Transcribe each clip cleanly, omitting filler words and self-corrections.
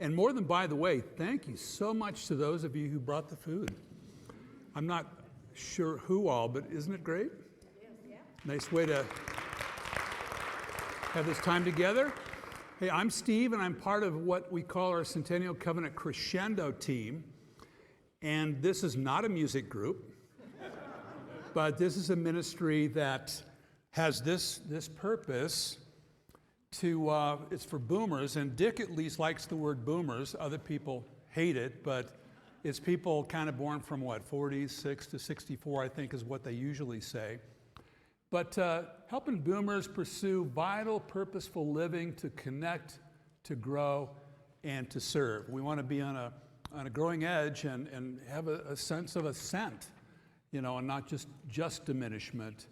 And more than by the way, thank you so much to those of you who brought the food. I'm not sure who all, but isn't it great? It is, yeah. Nice way to have this time together. Hey, I'm Steve, and I'm part of what we call our Centennial Covenant Crescendo team. And this is not a music group, but this is a ministry that has this purpose to, it's for boomers, and Dick at least likes the word boomers. Other people hate it, but it's people kind of born from what, 46 to 64, I think is what they usually say. But helping boomers pursue vital, purposeful living to connect, to grow, and to serve. We want to be on a growing edge and have a sense of ascent, and not just diminishment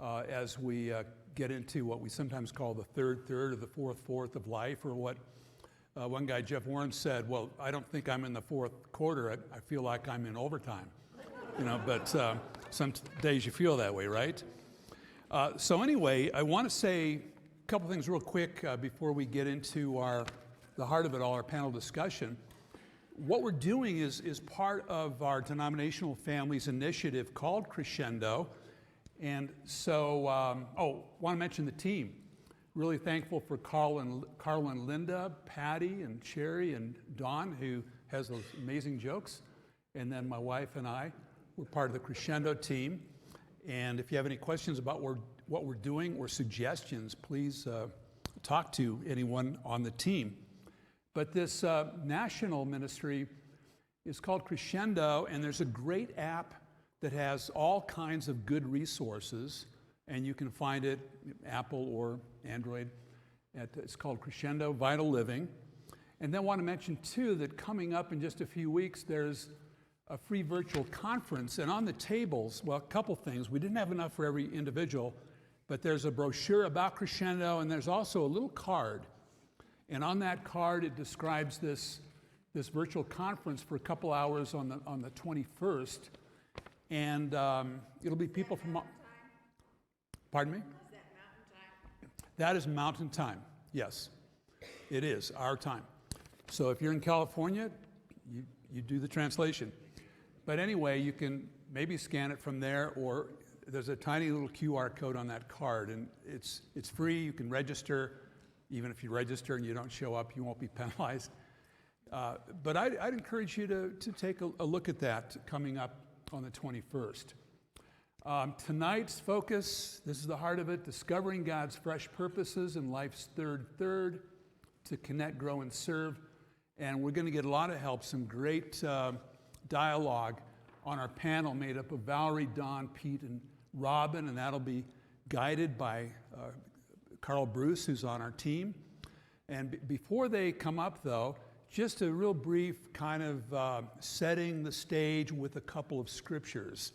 as we get into what we sometimes call the third or the fourth of life, or what one guy, Jeff Warren, said, well, I don't think I'm in the fourth quarter, I feel like I'm in overtime. But some days you feel that way, right? So anyway, I want to say a couple things real quick before we get into the heart of it all, our panel discussion. What we're doing is part of our denominational families initiative called Crescendo. And so, want to mention the team. Really thankful for Carl and Linda, Patty and Sherry and Dawn, who has those amazing jokes. And then my wife and I, we're part of the Crescendo team. And if you have any questions about what we're doing or suggestions, please talk to anyone on the team. But this national ministry is called Crescendo, and there's a great app that has all kinds of good resources, and you can find it Apple or Android. It's called Crescendo Vital Living. And then I want to mention too that coming up in just a few weeks, there's a free virtual conference, and on the tables, well, a couple things. We didn't have enough for every individual, but there's a brochure about Crescendo, and there's also a little card. And on that card, it describes this virtual conference for a couple hours on the 21st. And it'll be people from... Pardon me? Is that Mountain Time? That is Mountain Time, yes. It is, our time. So if you're in California, you do the translation. But anyway, you can maybe scan it from there, or there's a tiny little QR code on that card, and it's free. You can register. Even if you register and you don't show up, you won't be penalized. But I'd encourage you to take a look at that coming up on the 21st. Tonight's focus, this is the heart of it, discovering God's fresh purposes in life's third to connect, grow, and serve. And we're going to get a lot of help, some great dialogue on our panel made up of Valerie, Don, Pete, and Robin, and that'll be guided by Carl Bruce, who's on our team. And before they come up, though, just a real brief kind of setting the stage with a couple of scriptures.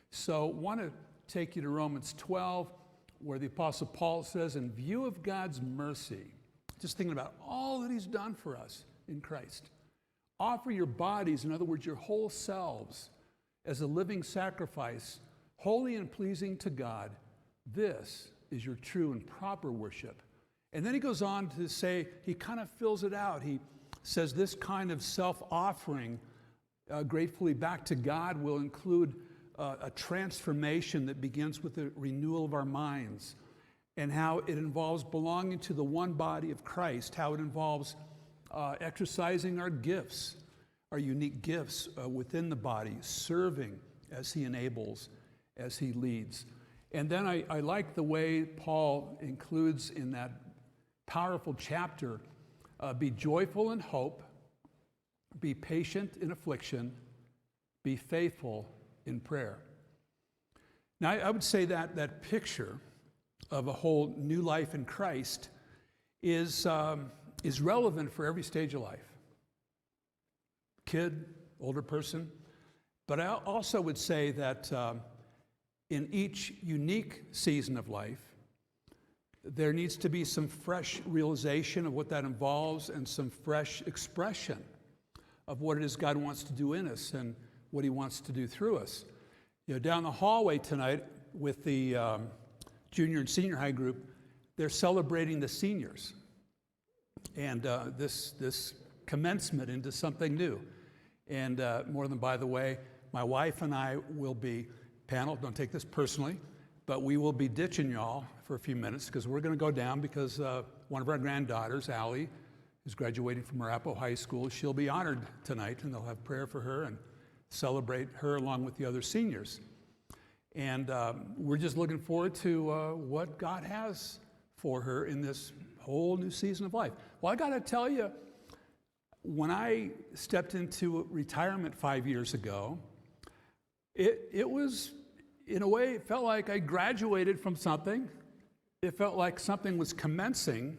So I want to take you to Romans 12, where the Apostle Paul says, in view of God's mercy, just thinking about all that he's done for us in Christ, offer your bodies, in other words, your whole selves, as a living sacrifice, holy and pleasing to God. This is your true and proper worship. And then he goes on to say, he kind of fills it out. He says this kind of self-offering gratefully back to God will include a transformation that begins with the renewal of our minds, and how it involves belonging to the one body of Christ, how it involves exercising our gifts, our unique gifts within the body, serving as he enables, as he leads. And then I like the way Paul includes in that powerful chapter, be joyful in hope, be patient in affliction, be faithful in prayer. Now, I would say that picture of a whole new life in Christ is relevant for every stage of life. Kid, older person. But I also would say that in each unique season of life, there needs to be some fresh realization of what that involves and some fresh expression of what it is God wants to do in us and what he wants to do through us. Down the hallway tonight with the junior and senior high group, they're celebrating the seniors. And this commencement into something new. And more than by the way, my wife and I will be paneled, don't take this personally, but we will be ditching y'all for a few minutes because we're going to go down because one of our granddaughters, Allie, who's graduating from Arapahoe High School, she'll be honored tonight, and they'll have prayer for her and celebrate her along with the other seniors. And we're just looking forward to what God has for her in this whole new season of life. Well, I got to tell you, when I stepped into retirement 5 years ago, it was, in a way, it felt like I graduated from something. It felt like something was commencing.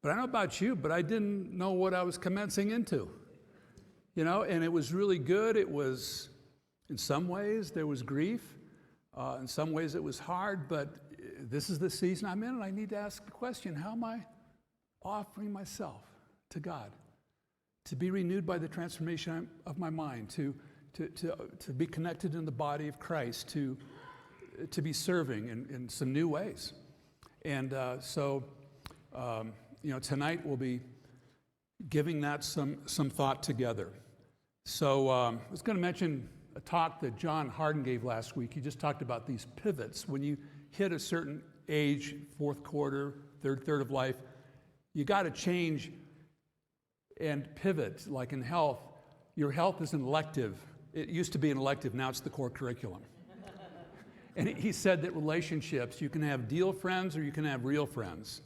But I don't know about you, but I didn't know what I was commencing into. You know, and it was really good. It was, in some ways, there was grief. In some ways, it was hard. But this is the season I'm in, and I need to ask the question, how am I offering myself to God? To be renewed by the transformation of my mind, to be connected in the body of Christ, to be serving in some new ways. And you know, tonight we'll be giving that some thought together. So I was going to mention a talk that John Harden gave last week. He just talked about these pivots. When you hit a certain age, fourth quarter, third of life, you got to change and pivot. Like in health, your health is an elective. It used to be an elective, now it's the core curriculum. And he said that relationships, you can have deal friends or you can have real friends.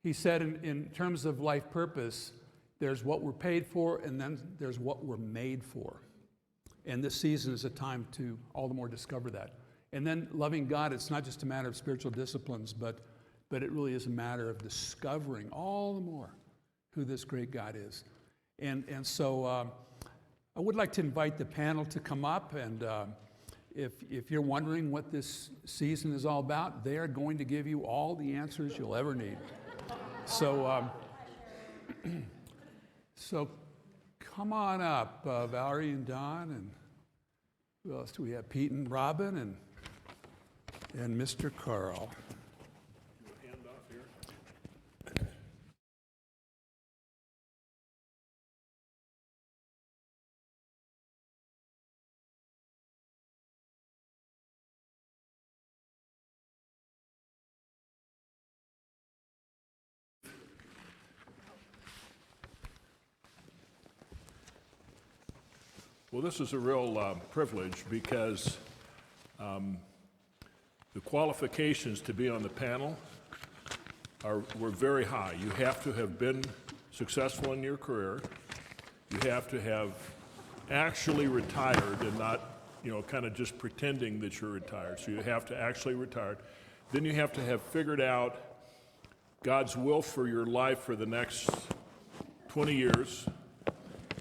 He said in terms of life purpose, there's what we're paid for and then there's what we're made for. And this season is a time to all the more discover that. And then loving God, it's not just a matter of spiritual disciplines, but it really is a matter of discovering all the more who this great God is. And so I would like to invite the panel to come up, and if you're wondering what this season is all about, they are going to give you all the answers you'll ever need. So, so come on up, Valerie and Don, and who else do we have? Pete and Robin, and Mr. Carl. Well, this is a real privilege because the qualifications to be on the panel were very high. You have to have been successful in your career. You have to have actually retired and not, you know, kind of just pretending that you're retired. So you have to actually retire. Then you have to have figured out God's will for your life for the next 20 years.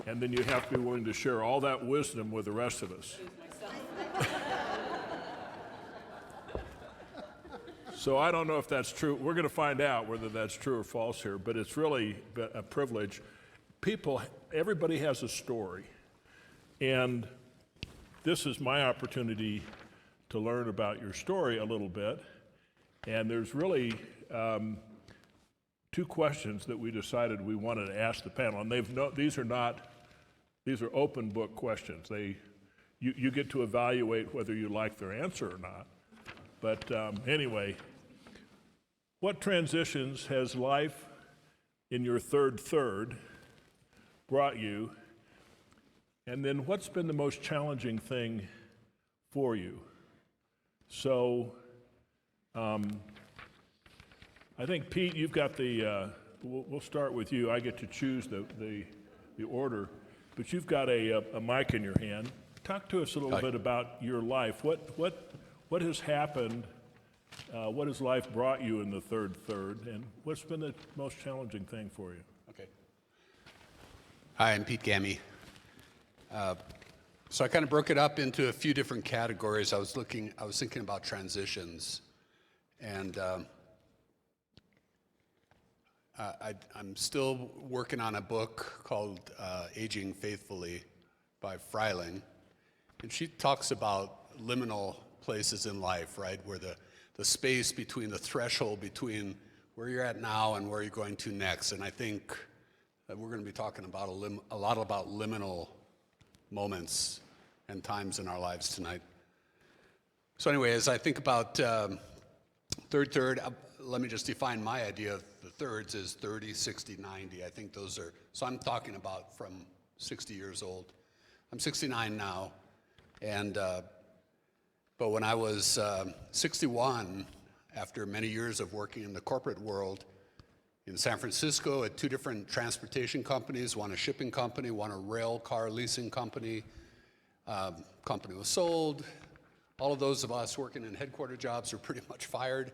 And then you have to be willing to share all that wisdom with the rest of us. So I don't know if that's true. We're going to find out whether that's true or false here, but it's really a privilege. Everybody has a story. And this is my opportunity to learn about your story a little bit. And there's really two questions that we decided we wanted to ask the panel. And these are open book questions. You get to evaluate whether you like their answer or not. But anyway, what transitions has life in your third brought you? And then what's been the most challenging thing for you? So I think, Pete, you've got we'll start with you. I get to choose the order. But you've got a mic in your hand. Talk to us a little bit about your life. What has happened? What has life brought you in the third? And what's been the most challenging thing for you? Okay. Hi, I'm Pete Gamme. So I kind of broke it up into a few different categories. I was thinking about transitions, and I'm still working on a book called Aging Faithfully by Freiling, and she talks about liminal places in life, right, where the space between the threshold between where you're at now and where you're going to next. And I think We're going to be talking about a lot about liminal moments and times in our lives tonight. So anyway, as I think about third, let me just define my idea of the thirds as 30, 60, 90. I think those are, so I'm talking about from 60 years old. I'm 69 now, and but when I was 61, after many years of working in the corporate world in San Francisco at 2 different transportation companies, one a shipping company, one a rail car leasing company, company was sold. All of those of us working in headquarter jobs were pretty much fired,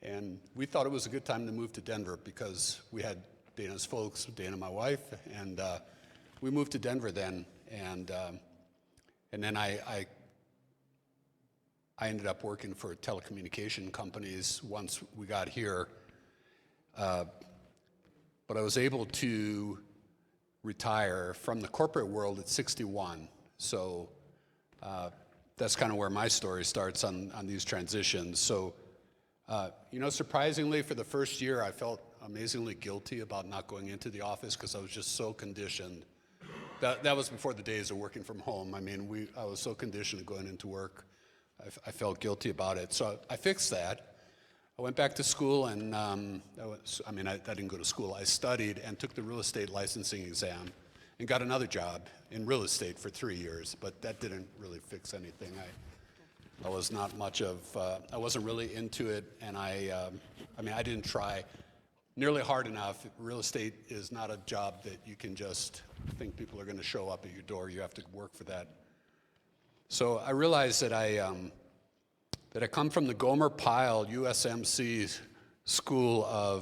and we thought it was a good time to move to Denver because we had Dana's folks, Dana, my wife, and we moved to Denver then, and then I ended up working for telecommunication companies once we got here, but I was able to retire from the corporate world at 61, so that's kind of where my story starts on these transitions. So, surprisingly, for the first year, I felt amazingly guilty about not going into the office because I was just so conditioned. That was before the days of working from home. I mean, I was so conditioned to going into work. I felt guilty about it. So I fixed that. I went back to school, and I didn't go to school. I studied and took the real estate licensing exam and got another job in real estate for 3 years, but that didn't really fix anything. I was not much of, I wasn't really into it, and I didn't try nearly hard enough. Real estate is not a job that you can just think people are going to show up at your door. You have to work for that. So I realized that I come from the Gomer Pyle USMC school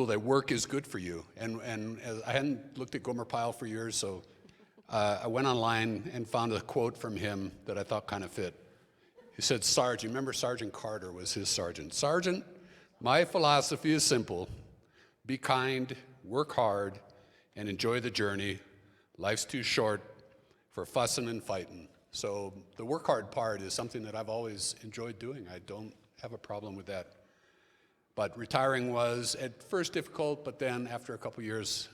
that work is good for you. And I hadn't looked at Gomer Pyle for years, so I went online and found a quote from him that I thought kind of fit. He said, Sarge, you remember Sergeant Carter was his sergeant. Sergeant, my philosophy is simple. Be kind, work hard, and enjoy the journey. Life's too short for fussing and fighting. So the work hard part is something that I've always enjoyed doing. I don't have a problem with that. But retiring was at first difficult, but then after a couple years,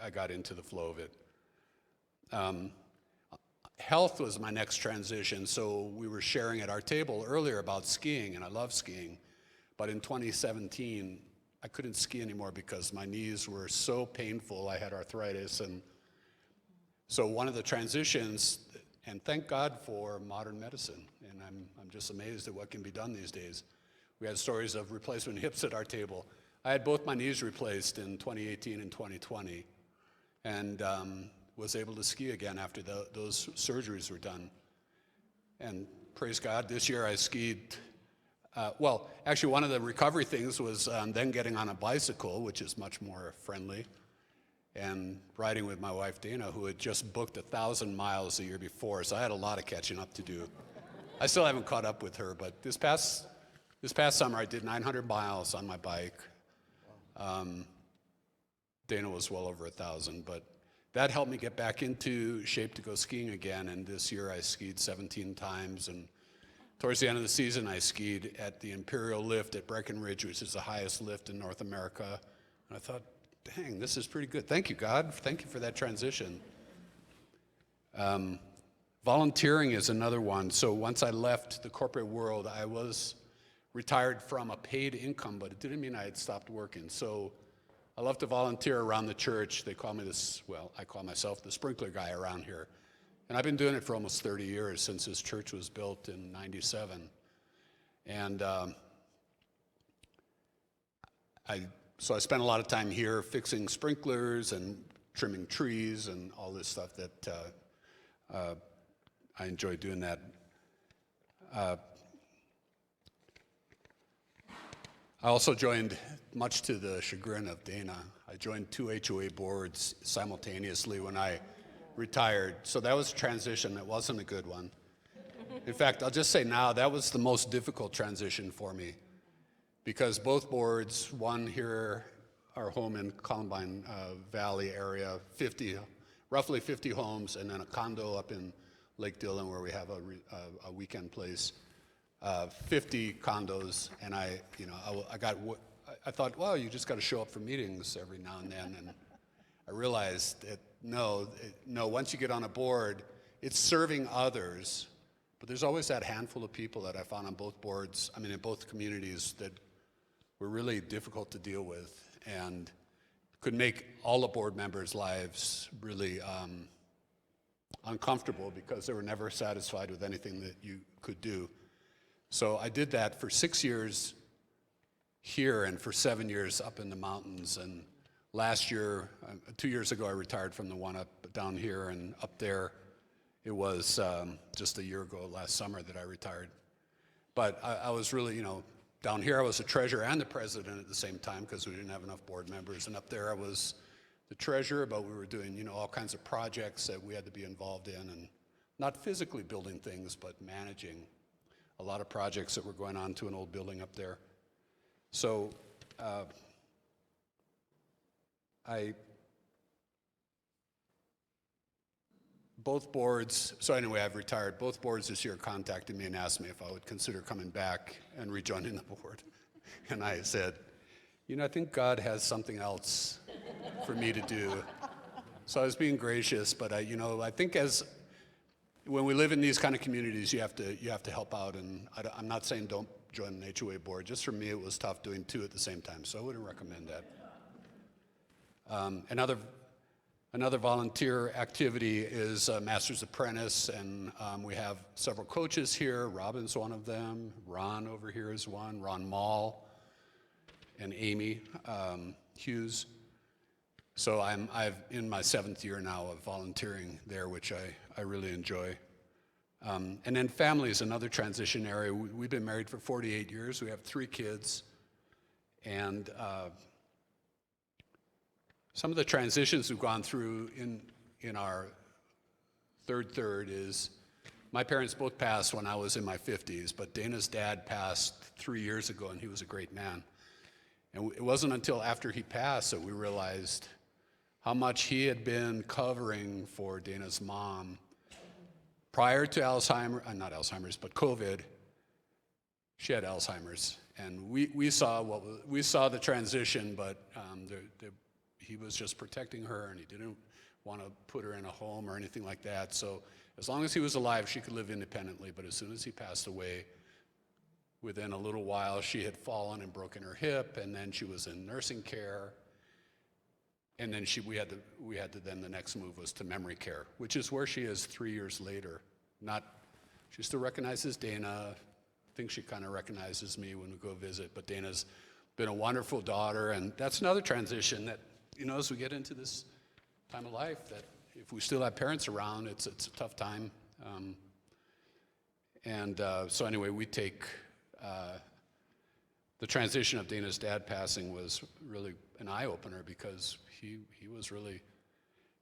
I got into the flow of it. Health was my next transition. So we were sharing at our table earlier about skiing, and I love skiing. But in 2017, I couldn't ski anymore because my knees were so painful. I had arthritis, and so one of the transitions, and thank God for modern medicine, and I'm just amazed at what can be done these days. We had stories of replacement hips at our table. I had both my knees replaced in 2018 and 2020, and was able to ski again after those surgeries were done. And praise God, this year I skied. Actually, one of the recovery things was then getting on a bicycle, which is much more friendly, and riding with my wife, Dana, who had just booked 1,000 miles the year before, so I had a lot of catching up to do. I still haven't caught up with her, but this past summer I did 900 miles on my bike. Dana was well over 1,000, but that helped me get back into shape to go skiing again, and this year I skied 17 times, and towards the end of the season I skied at the Imperial Lift at Breckenridge, which is the highest lift in North America, and I thought, dang, this is pretty good. Thank you, God. Thank you for that transition. Volunteering is another one. So once I left the corporate world, I was retired from a paid income, but it didn't mean I had stopped working. So I love to volunteer around the church. They call me I call myself the sprinkler guy around here. And I've been doing it for almost 30 years, since this church was built in '97. And So I spent a lot of time here fixing sprinklers and trimming trees and all this stuff that I enjoy doing that. I also joined, much to the chagrin of Dana, I joined 2 HOA boards simultaneously when I retired. So that was a transition that wasn't a good one. In fact, I'll just say now, that was the most difficult transition for me, because both boards, one here, our home in Columbine Valley area, roughly 50 homes, and then a condo up in Lake Dillon where we have a weekend place, 50 condos, and I I thought, well, you just got to show up for meetings every now and then. And I realized that no, once you get on a board, it's serving others. But there's always that handful of people that I found on both boards, I mean, in both communities, that were really difficult to deal with and could make all the board members' lives really uncomfortable because they were never satisfied with anything that you could do. So I did that for 6 years here and for 7 years up in the mountains. And last year, 2 years ago, I retired from the one up down here, and up there, it was just a year ago, last summer, that I retired. But I was really, down here I was the treasurer and the president at the same time because we didn't have enough board members. And up there I was the treasurer, but we were doing, all kinds of projects that we had to be involved in, and not physically building things, but managing a lot of projects that were going on to an old building up there. So both boards, so anyway, I've retired. Both boards this year contacted me and asked me if I would consider coming back and rejoining the board. And I said, I think God has something else for me to do. So I was being gracious, but I think when we live in these kind of communities, you have to help out. And I'm not saying don't join an HOA board. Just for me, it was tough doing two at the same time, so I wouldn't recommend that. Another volunteer activity is Master's Apprentice, and we have several coaches here. Robin's one of them. Ron over here is one. Ron Mall and Amy Hughes. So I'm in my 7th year now of volunteering there, which I really enjoy. And then family is another transition area. We've been married for 48 years. We have 3 kids. And some of the transitions we've gone through in our third is, my parents both passed when I was in my 50s, but Dana's dad passed 3 years ago, and he was a great man. And it wasn't until after he passed that we realized how much he had been covering for Dana's mom. Prior to not Alzheimer's, but COVID, she had Alzheimer's. And we saw the transition, but he was just protecting her, and he didn't want to put her in a home or anything like that. So as long as he was alive, she could live independently. But as soon as he passed away, within a little while, she had fallen and broken her hip, and then she was in nursing care. And then we had to then the next move was to memory care, which is where she is 3 years later. She still recognizes Dana. I think she kind of recognizes me when we go visit, but Dana's been a wonderful daughter, and that's another transition that, as we get into this time of life, that if we still have parents around, it's a tough time. So anyway, we take the transition of Dana's dad passing was really an eye-opener because he was really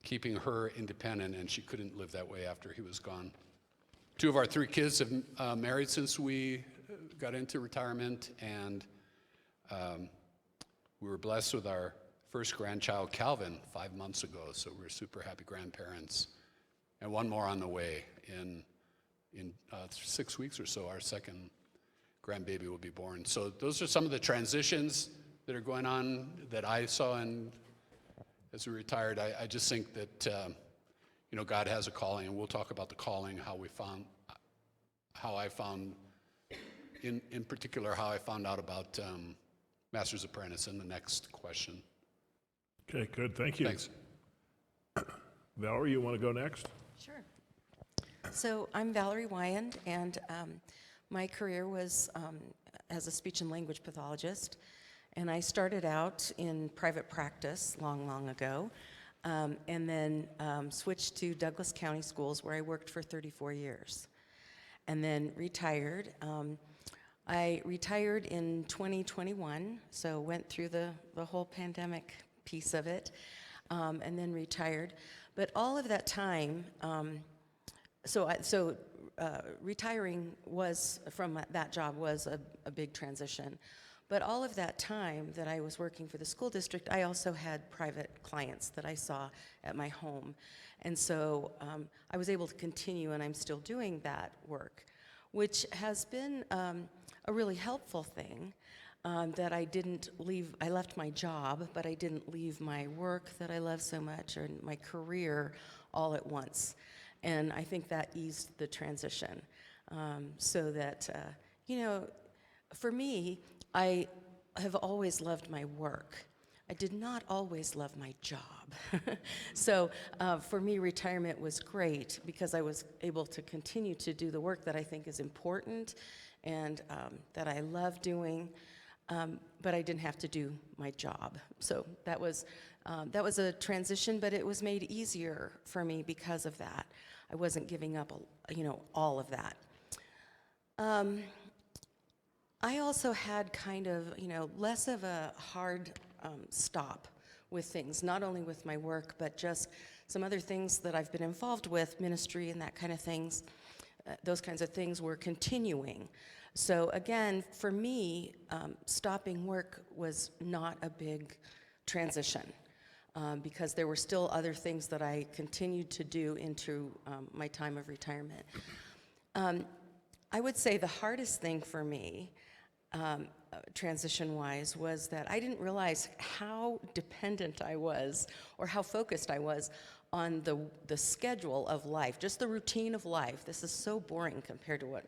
keeping her independent, and she couldn't live that way after he was gone. 2 of our 3 kids have married since we got into retirement, and we were blessed with our first grandchild, Calvin, 5 months ago, so we're super happy grandparents. And one more on the way. In 6 weeks or so, our second grandbaby will be born. So those are some of the transitions that are going on that I saw as we retired. I just think that God has a calling, and we'll talk about the calling, how I found, in particular, how I found out about Master's Apprentice in the next question. Okay, good, thank you. Thanks. Valerie, you want to go next? Sure. So I'm Valerie Wyand, and my career was as a speech and language pathologist. And I started out in private practice long ago, and then switched to Douglas County Schools, where I worked for 34 years, and then retired. I retired in 2021, so went through the whole pandemic piece of it, and then retired. But all of that time, retiring was from that job was a big transition. But all of that time that I was working for the school district, I also had private clients that I saw at my home. And so I was able to continue, and I'm still doing that work, which has been a really helpful thing. that I didn't leave, I left my job, but I didn't leave my work that I love so much or my career all at once. And I think that eased the transition. So that, for me, I have always loved my work. I did not always love my job. So for me, retirement was great because I was able to continue to do the work that I think is important and that I love doing, but I didn't have to do my job. So that was a transition, but it was made easier for me because of that. I wasn't giving up, all of that. I also had kind of, less of a hard stop with things, not only with my work, but just some other things that I've been involved with, ministry and that kind of things. Those kinds of things were continuing. So again, for me, stopping work was not a big transition because there were still other things that I continued to do into my time of retirement. I would say the hardest thing for me, transition-wise, was that I didn't realize how dependent I was or how focused I was on the schedule of life, just the routine of life. This is so boring compared to what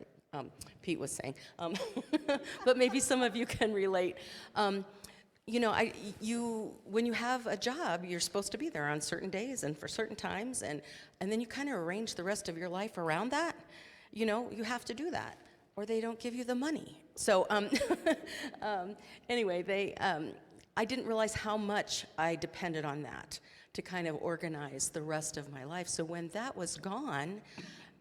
Pete was saying, but maybe some of you can relate. When you have a job, you're supposed to be there on certain days and for certain times, and then you kind of arrange the rest of your life around that. You have to do that, or they don't give you the money. So anyway, I didn't realize how much I depended on that to kind of organize the rest of my life. So when that was gone,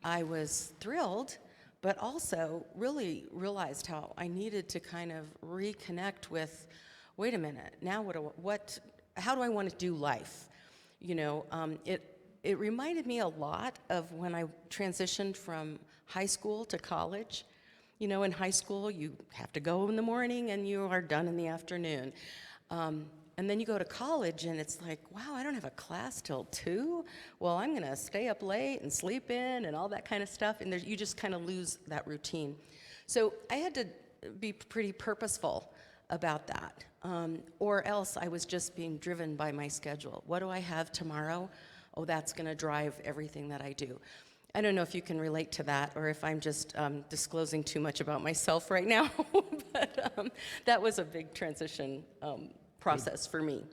I was thrilled, but also really realized how I needed to kind of reconnect with, wait a minute, now how do I want to do life? It reminded me a lot of when I transitioned from high school to college. In high school, you have to go in the morning and you are done in the afternoon. And then you go to college and it's like, wow, I don't have a class till 2? Well, I'm gonna stay up late and sleep in and all that kind of stuff, and you just kind of lose that routine. So I had to be pretty purposeful about that, or else I was just being driven by my schedule. What do I have tomorrow? Oh, that's gonna drive everything that I do. I don't know if you can relate to that or if I'm just disclosing too much about myself right now, but that was a big transition process for me.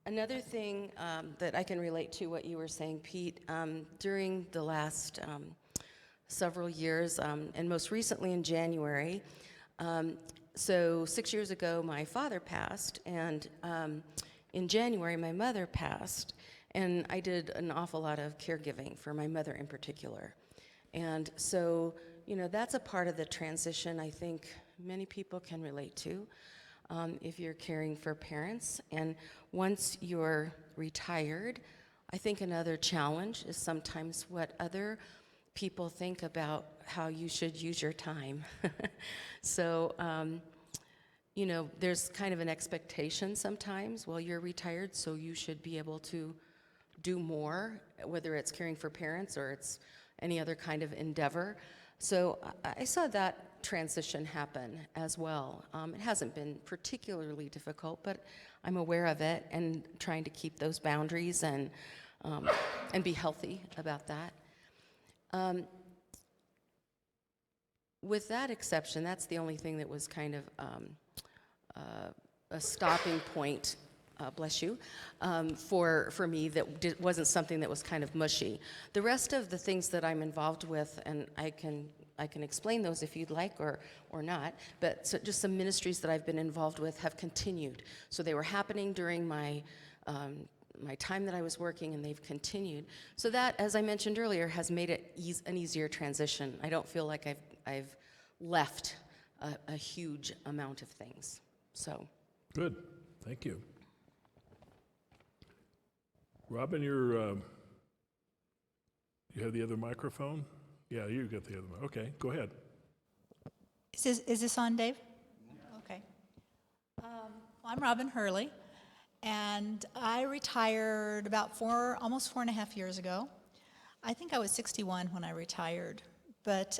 Another thing that I can relate to what you were saying, Pete, during the last several years, and most recently in January, so 6 years ago my father passed, and in January my mother passed, and I did an awful lot of caregiving for my mother in particular. And so, that's a part of the transition I think many people can relate to if you're caring for parents. And once you're retired, I think another challenge is sometimes what other people think about how you should use your time. So, there's kind of an expectation sometimes, well, you're retired, so you should be able to do more, whether it's caring for parents or it's any other kind of endeavor. So I saw that transition happen as well. It hasn't been particularly difficult, but I'm aware of it and trying to keep those boundaries and be healthy about that. With that exception, that's the only thing that was kind of a stopping point, bless you, for me that wasn't something that was kind of mushy. The rest of the things that I'm involved with, and I can explain those if you'd like or not, but so just some ministries that I've been involved with have continued. So they were happening during my time that I was working, and they've continued. So that, as I mentioned earlier, has made it an easier transition. I don't feel like I've left a huge amount of things. So. Good, thank you. Robin, you have the other microphone? Yeah, you got the other one. Okay, go ahead. Is this on, Dave? Okay. I'm Robin Hurley, and I retired about almost 4.5 years ago. I think I was 61 when I retired, but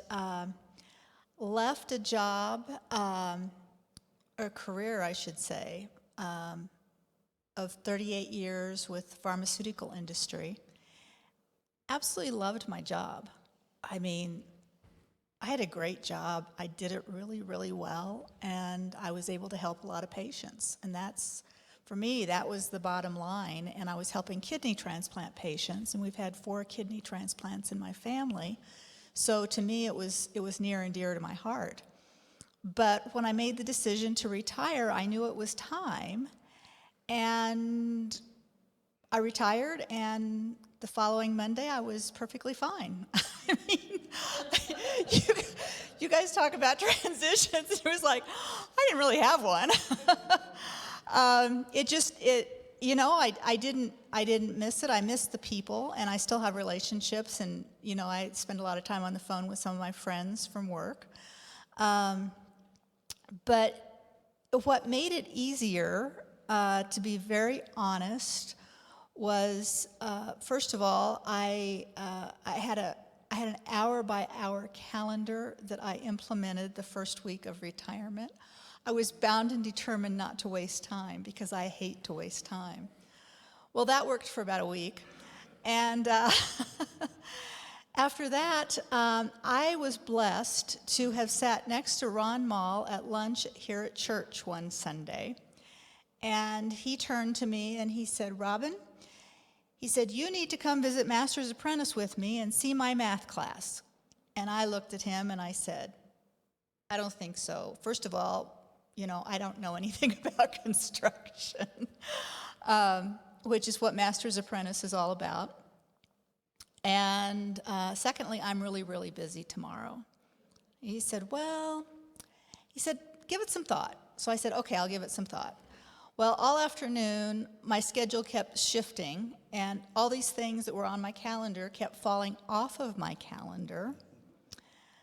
left a job, or a career, I should say, of 38 years with the pharmaceutical industry. Absolutely loved my job. I mean, I had a great job. I did it really, really well, and I was able to help a lot of patients. And that's, for me, that was the bottom line. And I was helping kidney transplant patients, and we've had 4 kidney transplants in my family. So to me, it was near and dear to my heart. But when I made the decision to retire, I knew it was time, and I retired, and the following Monday, I was perfectly fine. I mean, you guys talk about transitions. It was like, I didn't really have one. I didn't miss it. I missed the people, and I still have relationships, and, I spend a lot of time on the phone with some of my friends from work. But what made it easier, to be very honest, was first of all, I had an hour-by-hour calendar that I implemented the first week of retirement. I was bound and determined not to waste time because I hate to waste time. Well, that worked for about a week, and after that, I was blessed to have sat next to Ron Mall at lunch here at church one Sunday, and he turned to me and he said, "Robin," he said, "you need to come visit Master's Apprentice with me and see my math class." And I looked at him and I said, "I don't think so. First of all, I don't know anything about construction," which is what Master's Apprentice is all about. And secondly, I'm really, really busy tomorrow. He said, "Give it some thought." So I said, "Okay, I'll give it some thought." Well, all afternoon, my schedule kept shifting, and all these things that were on my calendar kept falling off of my calendar.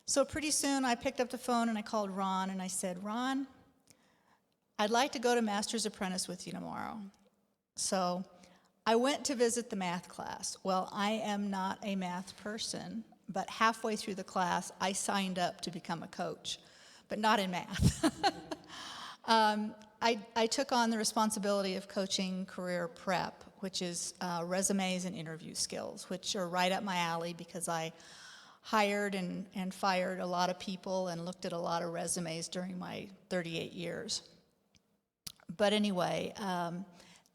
So pretty soon, I picked up the phone and I called Ron, and I said, "Ron, I'd like to go to Master's Apprentice with you tomorrow." So I went to visit the math class. Well, I am not a math person, but halfway through the class, I signed up to become a coach, but not in math. I took on the responsibility of coaching career prep, which is resumes and interview skills, which are right up my alley because I hired and fired a lot of people and looked at a lot of resumes during my 38 years. But anyway,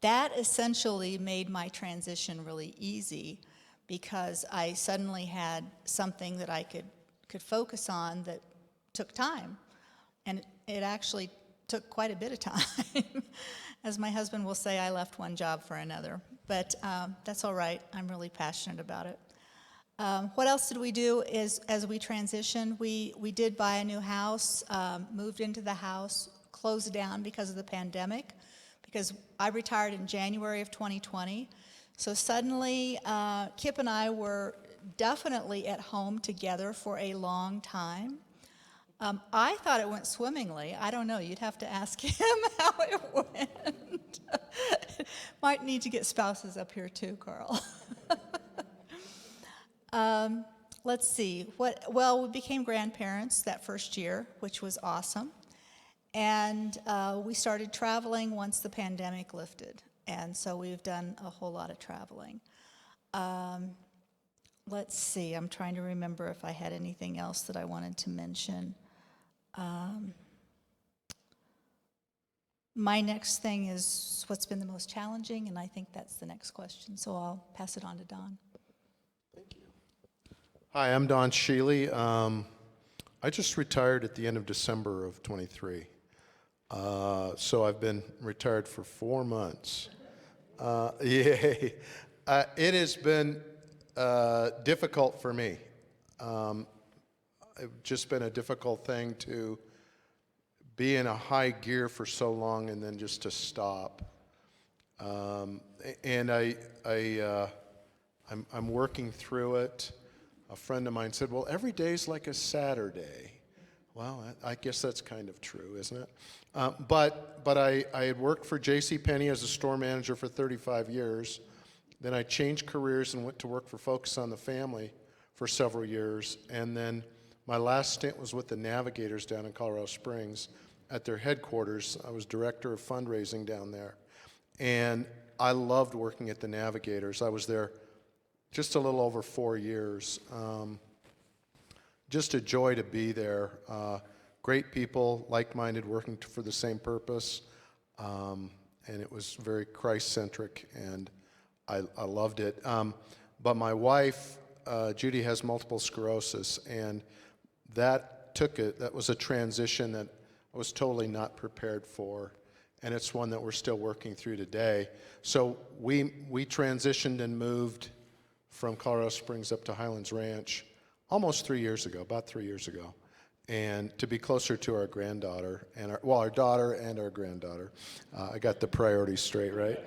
that essentially made my transition really easy because I suddenly had something that I could focus on that took time. And it actually took quite a bit of time. As my husband will say, I left one job for another. But that's all right. I'm really passionate about it. What else did we do is, as we transitioned, we did buy a new house, moved into the house, closed down because of the pandemic, because I retired in January of 2020. So suddenly, Kip and I were definitely at home together for a long time. I thought it went swimmingly. I don't know. You'd have to ask him how it went. Might need to get spouses up here too, Carl. Let's see. Well, we became grandparents that first year, which was awesome. And we started traveling once the pandemic lifted. And so we've done a whole lot of traveling. Let's see. I'm trying to remember if I had anything else that I wanted to mention. My next thing is what's been the most challenging, and I think that's the next question. So I'll pass it on to Don. Thank you. Hi, I'm Don Sheely. I just retired at the end of December of 23. So I've been retired for 4 months. Yay. It has been difficult for me. It's just been a difficult thing to be in a high gear for so long and then just to stop. And I'm working through it. A friend of mine said, "Well, every day's like a Saturday." Well, I guess that's kind of true, isn't it? But I had worked for JCPenney as a store manager for 35 years. Then I changed careers and went to work for Focus on the Family for several years. And then my last stint was with the Navigators down in Colorado Springs at their headquarters. I was director of fundraising down there. And I loved working at the Navigators. I was there just a little over 4 years. Just a joy to be there. Great people, like-minded, working for the same purpose. And it was very Christ-centric, and I loved it. But my wife, Judy, has multiple sclerosis, and that was a transition that I was totally not prepared for, and it's one that we're still working through today. So we transitioned and moved from Colorado Springs up to Highlands Ranch almost 3 years ago, about 3 years ago, and to be closer to our granddaughter, and our daughter and our granddaughter. I got the priorities straight, right?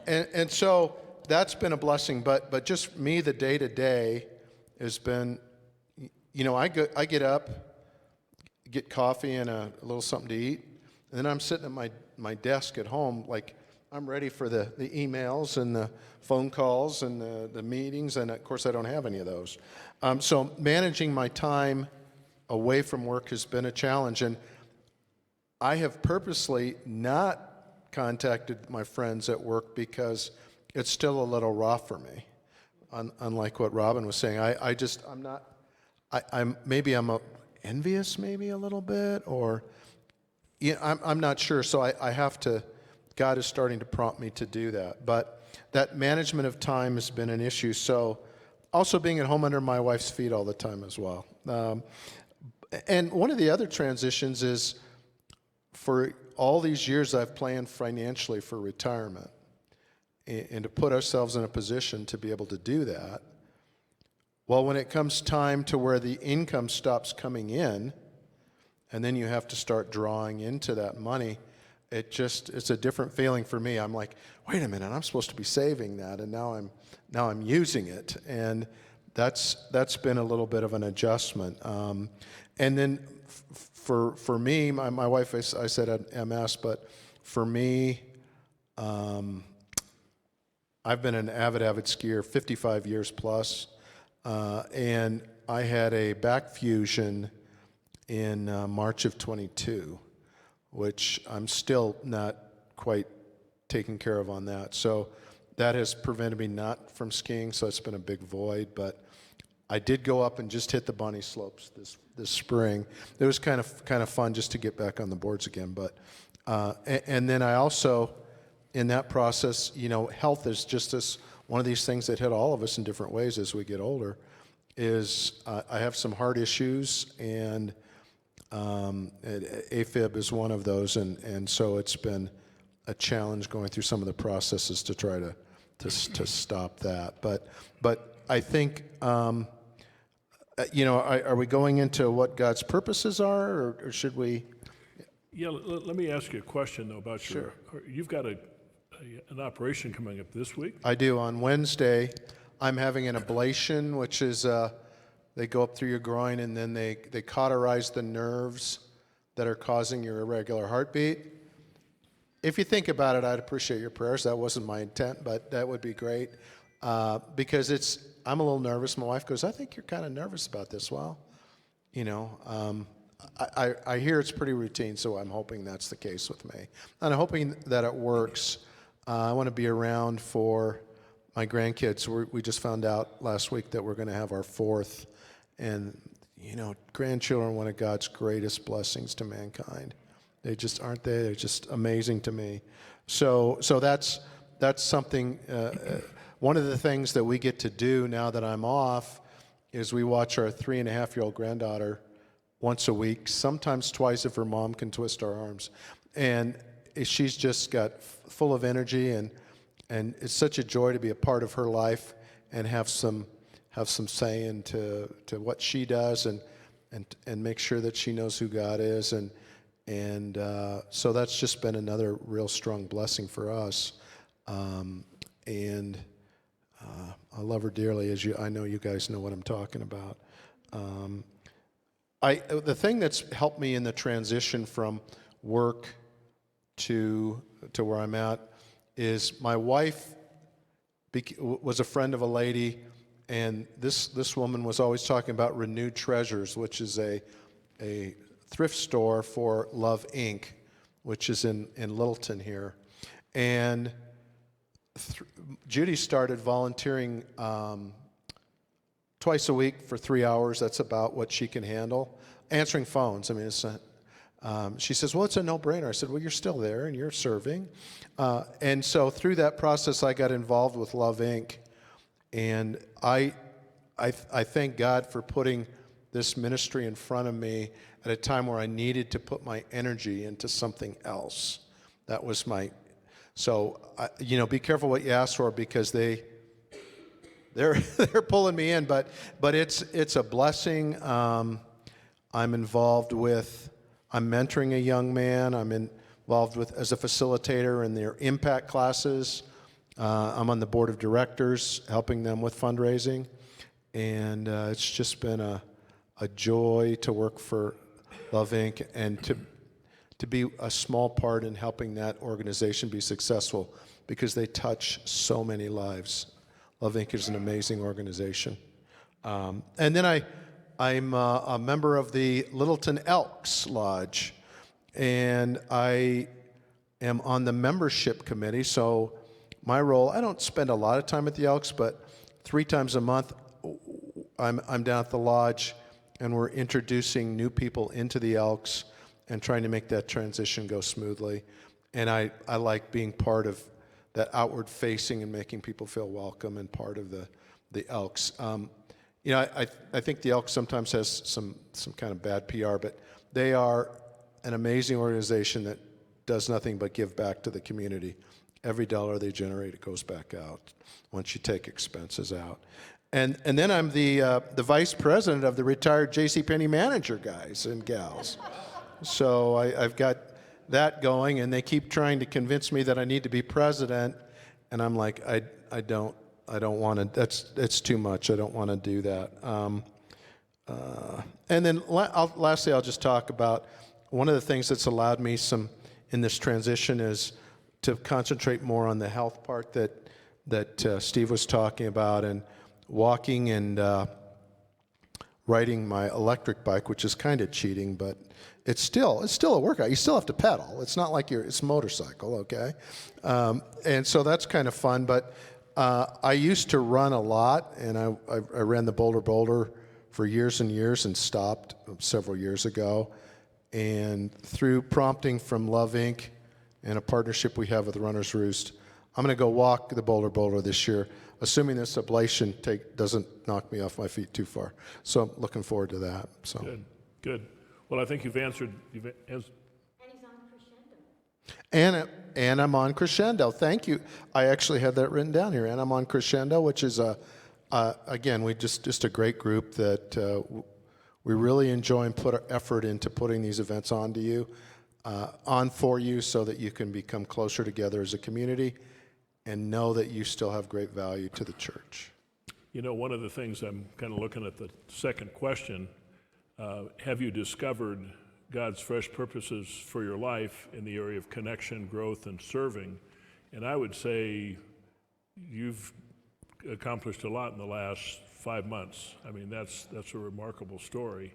And so that's been a blessing, but just me, the day-to-day has been, I get up, get coffee and a little something to eat, and then I'm sitting at my desk at home, like I'm ready for the emails and the phone calls and the meetings, and of course I don't have any of those. So managing my time away from work has been a challenge, and I have purposely not contacted my friends at work because it's still a little raw for me. Unlike what Robin was saying, I'm envious maybe a little bit, or I'm not sure. So I have to. God is starting to prompt me to do that, but that management of time has been an issue. So also being at home under my wife's feet all the time as well. And one of the other transitions is, for all these years I've planned financially for retirement, and to put ourselves in a position to be able to do that. Well, when it comes time to where the income stops coming in, and then you have to start drawing into that money, it's a different feeling for me. I'm like, wait a minute, I'm supposed to be saving that, and now I'm using it, and that's been a little bit of an adjustment. And then for me, my wife, I said had MS, but for me, I've been an avid skier, 55 years plus, and I had a back fusion in March of 22, which I'm still not quite taken care of on that. So that has prevented me not from skiing, so it's been a big void. But I did go up and just hit the bunny slopes this spring. It was kind of fun just to get back on the boards again. But and then I also, in that process, health is just one of these things that hit all of us in different ways as we get older. I have some heart issues, and AFib is one of those, and so it's been a challenge going through some of the processes to try to stop that. But I think, are we going into what God's purposes are, or should we? Yeah, let me ask you a question, though, about you've got an operation coming up this week? I do. On Wednesday, I'm having an ablation, which is they go up through your groin, and then they cauterize the nerves that are causing your irregular heartbeat. If you think about it, I'd appreciate your prayers. That wasn't my intent, but that would be great, because I'm a little nervous. My wife goes, I think you're kind of nervous about this. Well, I hear it's pretty routine, so I'm hoping that's the case with me. And I'm hoping that it works. I want to be around for my grandkids. We just found out last week that we're going to have our fourth. And, grandchildren are one of God's greatest blessings to mankind. They just aren't they? They're just amazing to me. So that's something, one of the things that we get to do now that I'm off is we watch our 3.5-year-old granddaughter once a week, sometimes twice if her mom can twist our arms. And she's just got full of energy, and it's such a joy to be a part of her life and have some say into what she does, and make sure that she knows who God is, and so that's just been another real strong blessing for us. And I love her dearly, I know you guys know what I'm talking about. The thing that's helped me in the transition from work to where I'm at is my wife was a friend of a lady, And this woman was always talking about Renewed Treasures, which is a thrift store for Love Inc., which is in Littleton here. And Judy started volunteering twice a week for 3 hours. That's about what she can handle. Answering phones. I mean, she says, well, it's a no-brainer. I said, well, you're still there and you're serving. And so through that process, I got involved with Love Inc. And I thank God for putting this ministry in front of me at a time where I needed to put my energy into something else. That was my, so, be careful what you ask for, because they're pulling me in, but it's a blessing. I'm involved with, I'm mentoring a young man. I'm involved with as a facilitator in their impact classes. I'm on the board of directors, helping them with fundraising, and it's just been a joy to work for Love Inc. and to be a small part in helping that organization be successful, because they touch so many lives. Love Inc. is an amazing organization. And then I'm a member of the Littleton Elks Lodge, and I am on the membership committee. So my role, I don't spend a lot of time at the Elks, but 3 times a month I'm down at the lodge, and we're introducing new people into the Elks and trying to make that transition go smoothly. And I like being part of that outward facing and making people feel welcome and part of the Elks. I think the Elks sometimes has some kind of bad PR, but they are an amazing organization that does nothing but give back to the community. Every dollar they generate, it goes back out once you take expenses out. And then I'm the vice president of the retired JCPenney manager guys and gals. So I've got that going, and they keep trying to convince me that I need to be president, and I'm like, I don't want to. It's too much. I don't want to do that. And then lastly, I'll just talk about one of the things that's allowed me some in this transition is to concentrate more on the health part that Steve was talking about, and walking and riding my electric bike, which is kind of cheating, but it's still a workout. You still have to pedal. It's not like it's a motorcycle, okay? And so that's kind of fun. But I used to run a lot, and I ran the Boulder for years and years and stopped several years ago. And through prompting from Love Inc. and a partnership we have with Runner's Roost, I'm going to go walk the Boulder this year, assuming this ablation doesn't knock me off my feet too far. So I'm looking forward to that. So Good. Well, I think you've answered. And he's on Crescendo. And I'm on Crescendo. Thank you. I actually had that written down here. And I'm on Crescendo, which is again, we just a great group that we really enjoy and put our effort into putting these events on for you, so that you can become closer together as a community and know that you still have great value to the church. One of the things I'm kind of looking at the second question, have you discovered God's fresh purposes for your life in the area of connection, growth, and serving? And I would say you've accomplished a lot in the last 5 months. I mean, that's a remarkable story.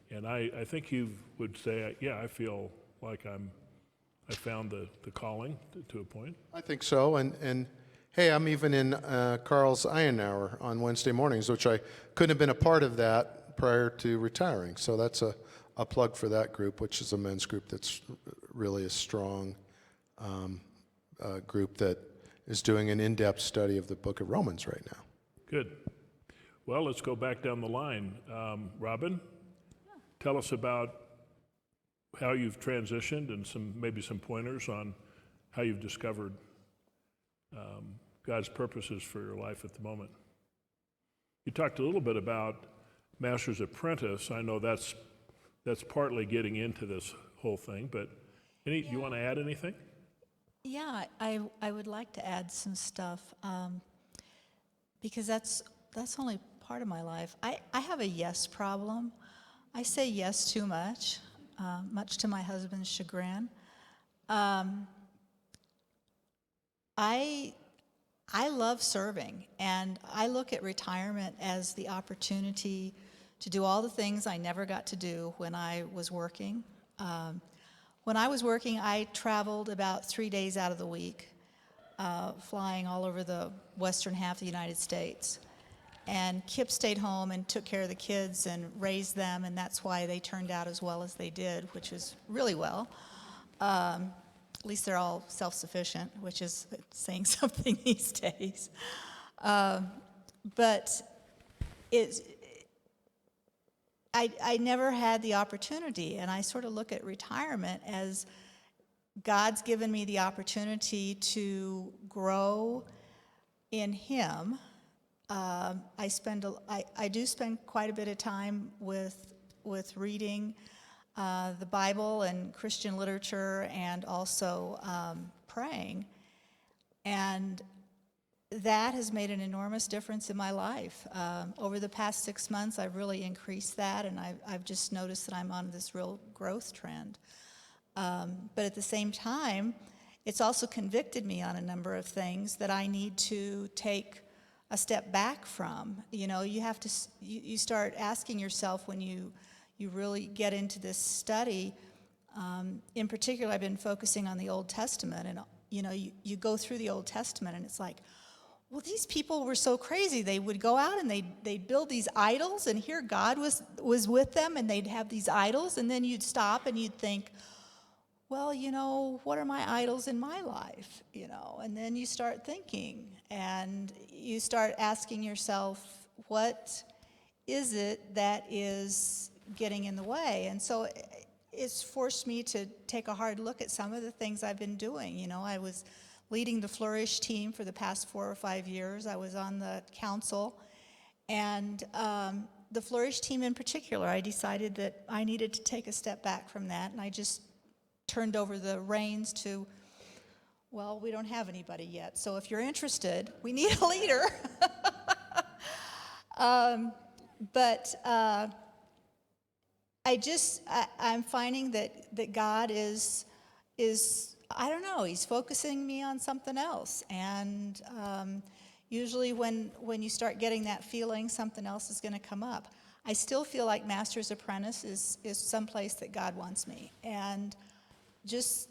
And I think you would say, yeah, I feel like I found the calling to a point. I think so. And hey, I'm even in Carl's Iron Hour on Wednesday mornings, which I couldn't have been a part of that prior to retiring. So that's a plug for that group, which is a men's group that's really a strong group that is doing an in-depth study of the book of Romans right now. Good. Well, let's go back down the line. Robin, tell us about how you've transitioned and maybe some pointers on how you've discovered God's purposes for your life at the moment. You talked a little bit about Master's Apprentice. I know that's partly getting into this whole thing, but you want to add anything? Yeah, I would like to add some stuff, because that's only part of my life. I have a yes problem. I say yes too much, much to my husband's chagrin. I I love serving, and I look at retirement as the opportunity to do all the things I never got to do when I was working. When I was working, I traveled about 3 days out of the week, flying all over the western half of the United States. And Kip stayed home and took care of the kids and raised them, and that's why they turned out as well as they did, which was really well. At least they're all self-sufficient, which is saying something these days. But I never had the opportunity, and I sort of look at retirement as God's given me the opportunity to grow in Him. I do spend quite a bit of time with reading the Bible and Christian literature, and also praying, and that has made an enormous difference in my life. Over the past 6 months, I've really increased that, and I've just noticed that I'm on this real growth trend. But at the same time, it's also convicted me on a number of things that I need to take a step back from. You know, you have to, you start asking yourself when you really get into this study. In particular, I've been focusing on the Old Testament, and you go through the Old Testament, and it's like, well, these people were so crazy. They would go out and they'd build these idols, and here God was with them, and they'd have these idols, and then you'd stop and you'd think, well, what are my idols in my life? And then you start thinking, and you start asking yourself, what is it that is getting in the way? And so it's forced me to take a hard look at some of the things I've been doing. I was leading the Flourish team for the past 4 or 5 years. I was on the council, and the Flourish team in particular, I decided that I needed to take a step back from that, and I just turned over the reins to, well, we don't have anybody yet, so if you're interested, we need a leader. But I'm finding that God is I don't know, He's focusing me on something else, and usually when you start getting that feeling, something else is going to come up. I still feel like Master's Apprentice is someplace that God wants me, and just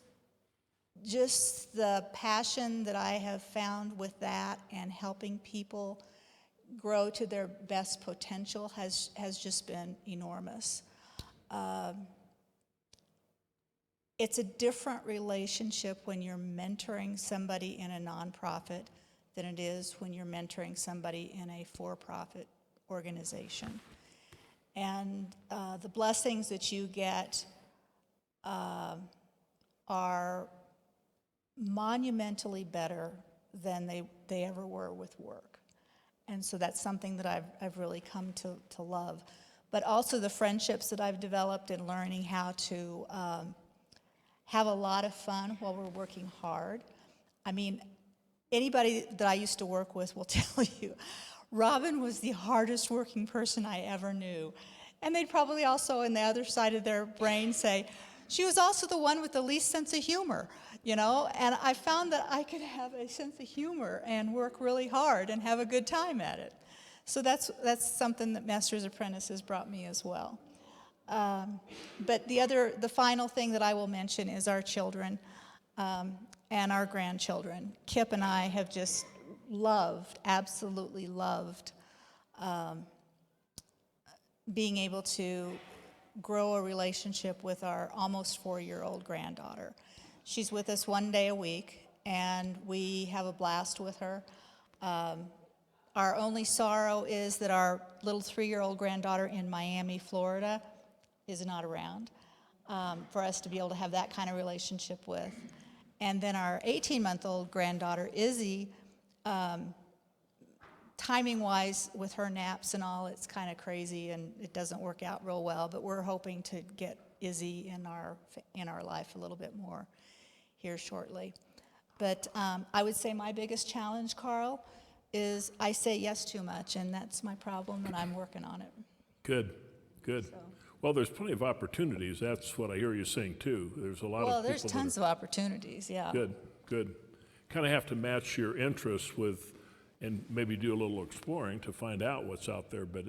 the passion that I have found with that and helping people grow to their best potential has just been enormous. It's a different relationship when you're mentoring somebody in a nonprofit than it is when you're mentoring somebody in a for-profit organization. And the blessings that you get are monumentally better than they ever were with work. And so that's something that I've really come to love. But also the friendships that I've developed in learning how to have a lot of fun while we're working hard. I mean, anybody that I used to work with will tell you, Robin was the hardest working person I ever knew. And they'd probably also, on the other side of their brain, say, she was also the one with the least sense of humor, and I found that I could have a sense of humor and work really hard and have a good time at it. So that's something that Master's Apprentice has brought me as well. But the final thing that I will mention is our children and our grandchildren. Kip and I have just absolutely loved being able to grow a relationship with our almost 4-year-old granddaughter. She's with us 1 day a week, and we have a blast with her. Our only sorrow is that our little 3-year-old granddaughter in Miami, Florida, is not around for us to be able to have that kind of relationship with. And then our 18-month-old granddaughter, Izzy, timing-wise, with her naps and all, it's kind of crazy, and it doesn't work out real well, but we're hoping to get Izzy in our life a little bit more here shortly. But I would say my biggest challenge, Carl, is I say yes too much, and that's my problem, and I'm working on it. Good. Well, there's plenty of opportunities. That's what I hear you saying, too. There's a lot of people. Well, there's tons of opportunities, yeah. Good. kind of have to match your interests with, and maybe do a little exploring to find out what's out there. But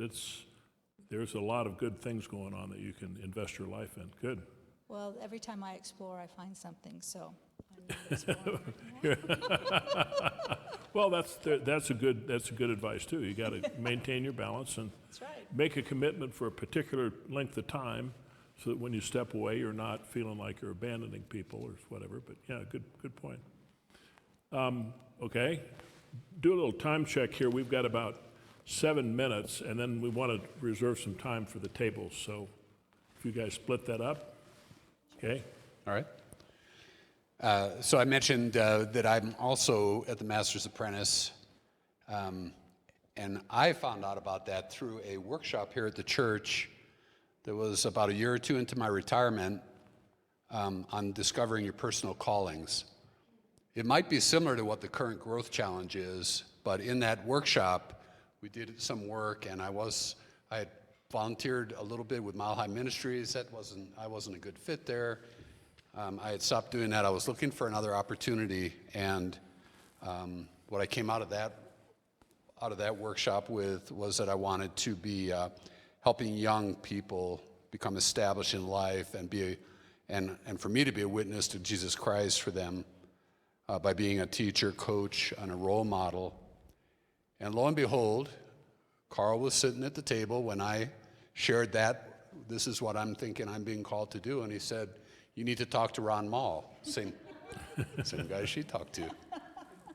there's a lot of good things going on that you can invest your life in. Good. Well, every time I explore, I find something, so I'm not exploring. Well, that's a good advice too. You got to maintain your balance and That's right. make a commitment for a particular length of time, so that when you step away, you're not feeling like you're abandoning people or whatever. But yeah, good point. Okay, do a little time check here. We've got about 7 minutes, and then we want to reserve some time for the tables. So if you guys split that up, okay. All right. So I mentioned that I'm also at the Master's Apprentice, and I found out about that through a workshop here at the church that was about a year or two into my retirement, on discovering your personal callings. It might be similar to what the current growth challenge is, but in that workshop, we did some work, and I had volunteered a little bit with Mile High Ministries. I wasn't a good fit there. I had stopped doing that. I was looking for another opportunity, and what I came out of that workshop with was that I wanted to be helping young people become established in life and for me to be a witness to Jesus Christ for them by being a teacher, coach, and a role model. And lo and behold, Carl was sitting at the table when I shared that this is what I'm thinking I'm being called to do, and he said, "You need to talk to Ron Mall." Same guy she talked to.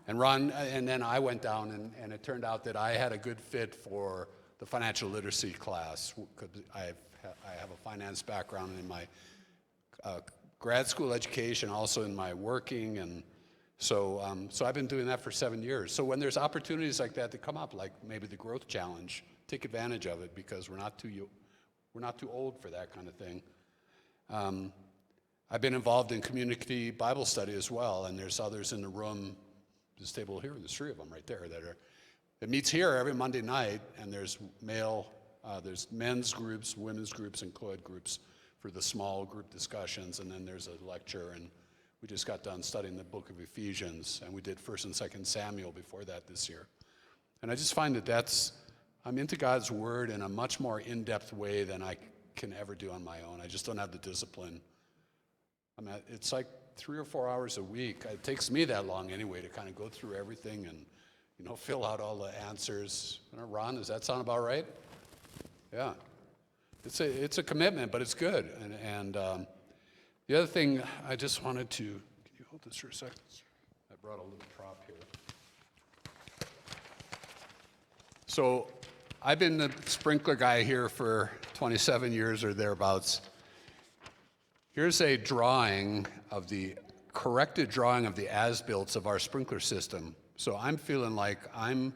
And then I went down, and it turned out that I had a good fit for the financial literacy class, because I have a finance background in my grad school education, also in my working, and so I've been doing that for 7 years. So when there's opportunities like that come up, like maybe the growth challenge, take advantage of it, because we're not too old for that kind of thing. I've been involved in community Bible study as well, and there's others in the room, this table here, there's 3 of them right there it meets here every Monday night, and there's men's groups, women's groups, and co-ed groups for the small group discussions, and then there's a lecture, and we just got done studying the book of Ephesians, and we did 1st and 2nd Samuel before that this year. And I just find that I'm into God's Word in a much more in-depth way than I can ever do on my own. I just don't have the discipline. I mean, it's like 3 or 4 hours a week. It takes me that long anyway to kind of go through everything and, fill out all the answers. Ron, does that sound about right? Yeah. It's a commitment, but it's good. And the other thing I just wanted to, can you hold this for a second? I brought a little prop here. So I've been the sprinkler guy here for 27 years or thereabouts. Here's a corrected drawing of the as-built of our sprinkler system. So I'm feeling like I'm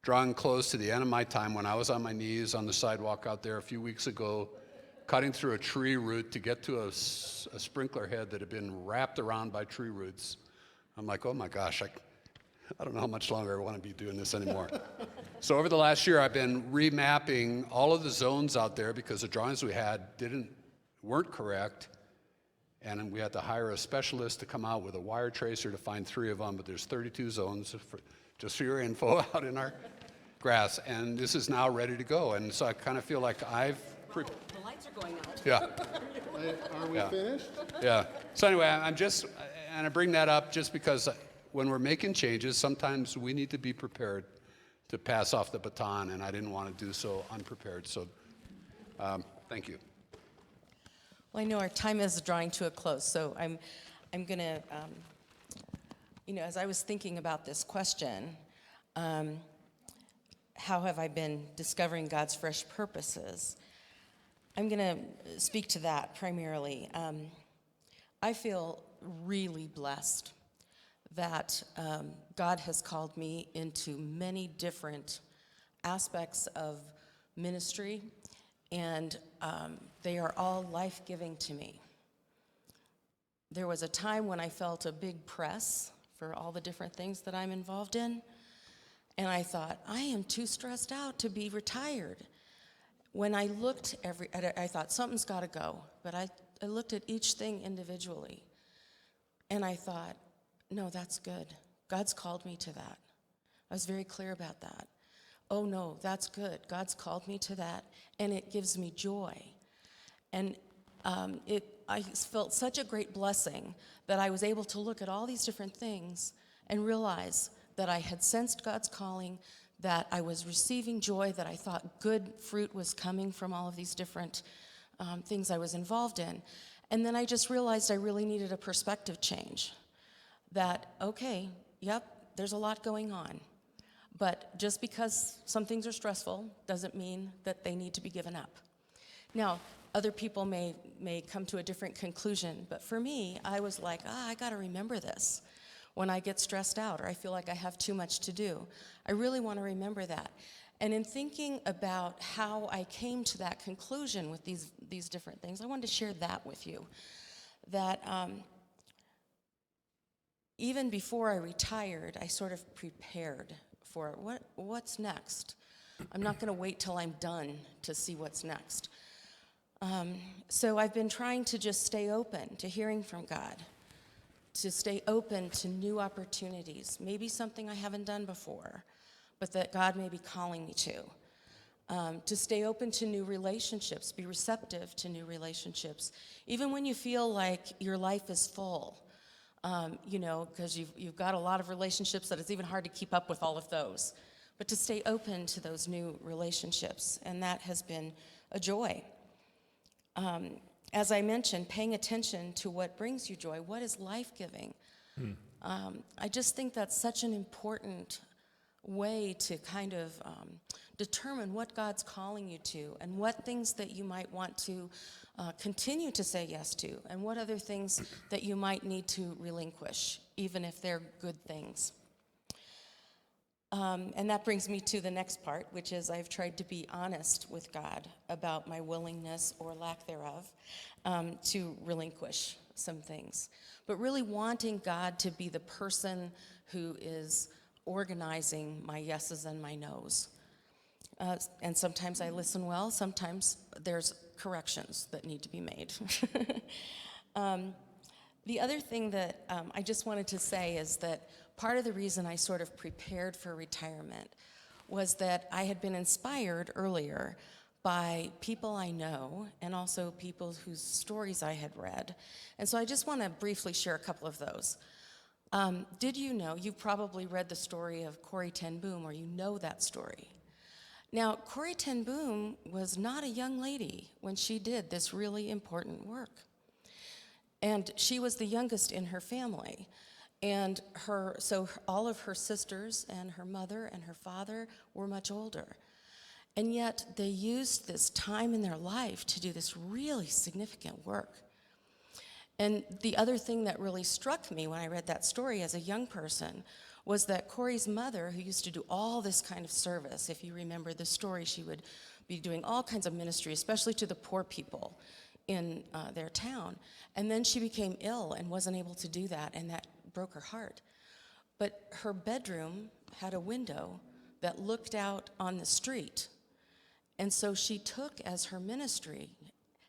drawing close to the end of my time when I was on my knees on the sidewalk out there a few weeks ago, cutting through a tree root to get to a sprinkler head that had been wrapped around by tree roots. I'm like, oh my gosh, I don't know how much longer I want to be doing this anymore. So over the last year, I've been remapping all of the zones out there because the drawings we had weren't correct, and we had to hire a specialist to come out with a wire tracer to find 3 of them, but there's 32 zones, just for your info, out in our grass, and this is now ready to go, and so I kind of feel like The lights are going out. Yeah. Are we finished? Yeah. So anyway, and I bring that up just because when we're making changes, sometimes we need to be prepared to pass off the baton, and I didn't want to do so unprepared, so thank you. Well, I know our time is drawing to a close, so I'm going to, as I was thinking about this question, how have I been discovering God's fresh purposes? I'm going to speak to that primarily. I feel really blessed that God has called me into many different aspects of ministry, and they are all life-giving to me. There was a time when I felt a big press for all the different things that I'm involved in, and I thought, I am too stressed out to be retired. When I looked I thought, something's got to go, but I looked at each thing individually, and I thought, no, that's good. God's called me to that. I was very clear about that. Oh, no, that's good. God's called me to that, and it gives me joy. And I felt such a great blessing that I was able to look at all these different things and realize that I had sensed God's calling, that I was receiving joy, that I thought good fruit was coming from all of these different things I was involved in. And then I just realized I really needed a perspective change. That, okay, yep, there's a lot going on. But just because some things are stressful doesn't mean that they need to be given up. Now, other people may come to a different conclusion, but for me, I was like, I gotta remember this when I get stressed out or I feel like I have too much to do. I really wanna remember that. And in thinking about how I came to that conclusion with these different things, I wanted to share that with you. That even before I retired, I sort of prepared for what's next. I'm not gonna wait till I'm done to see what's next. So I've been trying to just stay open to hearing from God, to stay open to new opportunities, maybe something I haven't done before, but that God may be calling me to stay open to new relationships, be receptive to new relationships, even when you feel like your life is full, because you've got a lot of relationships that it's even hard to keep up with all of those, but to stay open to those new relationships, and that has been a joy. As I mentioned, paying attention to what brings you joy, what is life-giving. I just think that's such an important way to kind of determine what God's calling you to and what things that you might want to continue to say yes to and what other things that you might need to relinquish, even if they're good things. And that brings me to the next part, which is I've tried to be honest with God about my willingness or lack thereof to relinquish some things. But really wanting God to be the person who is organizing my yeses and my nos. And sometimes I listen well, sometimes there's corrections that need to be made. The other thing that I just wanted to say is that part of the reason I sort of prepared for retirement was that I had been inspired earlier by people I know and also people whose stories I had read. And so I just want to briefly share a couple of those. Did you know, you probably read the story of Corrie ten Boom, or you know that story. Now, Corrie ten Boom was not a young lady when she did this really important work. And she was the youngest in her family. And so all of her sisters and her mother and her father were much older. And yet they used this time in their life to do this really significant work. And the other thing that really struck me when I read that story as a young person was that Corrie's mother, who used to do all this kind of service, if you remember the story, she would be doing all kinds of ministry, especially to the poor people in their town. And then she became ill and wasn't able to do that, and that broke her heart. But her bedroom had a window that looked out on the street. And so she took as her ministry,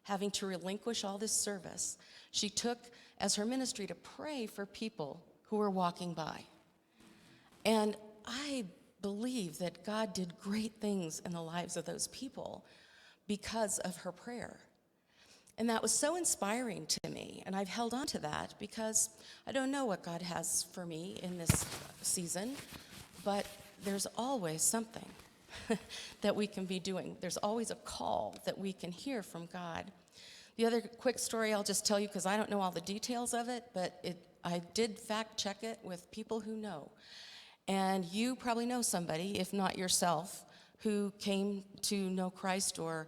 having to relinquish all this service, she took as her ministry to pray for people who were walking by. And I believe that God did great things in the lives of those people because of her prayer. And that was so inspiring to me, and I've held on to that because I don't know what God has for me in this season, but there's always something that we can be doing. There's always a call that we can hear from God. The other quick story I'll just tell you, because I don't know all the details of it, but I did fact check it with people who know. And you probably know somebody, if not yourself, who came to know Christ or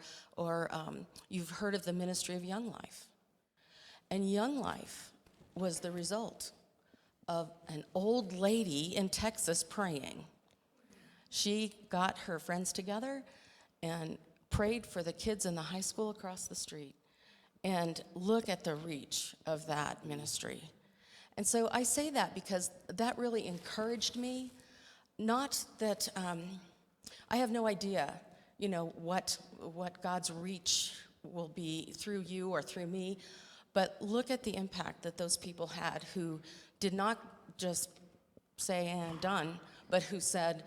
you've heard of the ministry of Young Life. And Young Life was the result of an old lady in Texas praying. She got her friends together and prayed for the kids in the high school across the street. And look at the reach of that ministry. And so I say that because that really encouraged me. Not that I have no idea, what God's reach will be through you or through me, but look at the impact that those people had who did not just say, and done, but who said,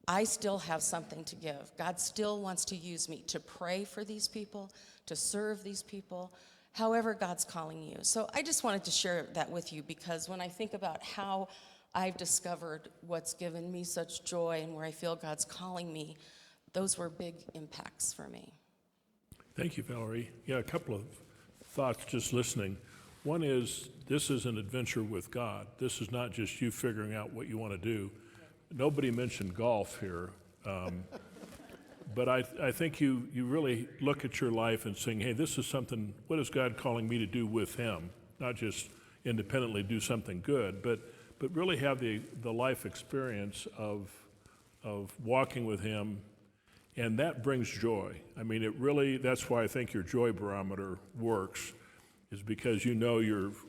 I still have something to give. God still wants to use me to pray for these people, to serve these people, however God's calling you. So I just wanted to share that with you, because when I think about how I've discovered what's given me such joy and where I feel God's calling me, those were big impacts for me. Thank you, Valerie. Yeah, a couple of thoughts just listening. One is, this is an adventure with God. This is not just you figuring out what you want to do. Nobody mentioned golf here, but I think you really look at your life and saying, hey, this is something, what is God calling me to do with him? Not just independently do something good, but really have the life experience of walking with him, and that brings joy. I mean, it really, that's why I think your joy barometer works, is because you know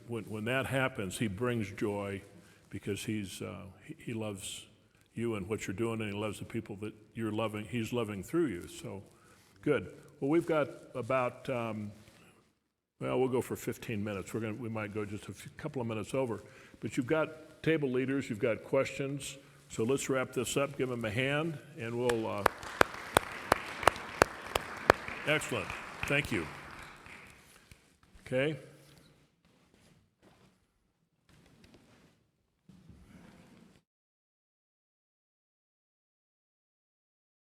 when that happens, he brings joy because he loves you and what you're doing, and he loves the people that you're loving, he's loving through you. So, good. Well, we've got about, we'll go for 15 minutes. We might go just a couple of minutes over. But you've got table leaders, you've got questions. So let's wrap this up. Give them a hand, and we'll, excellent. Thank you. Okay.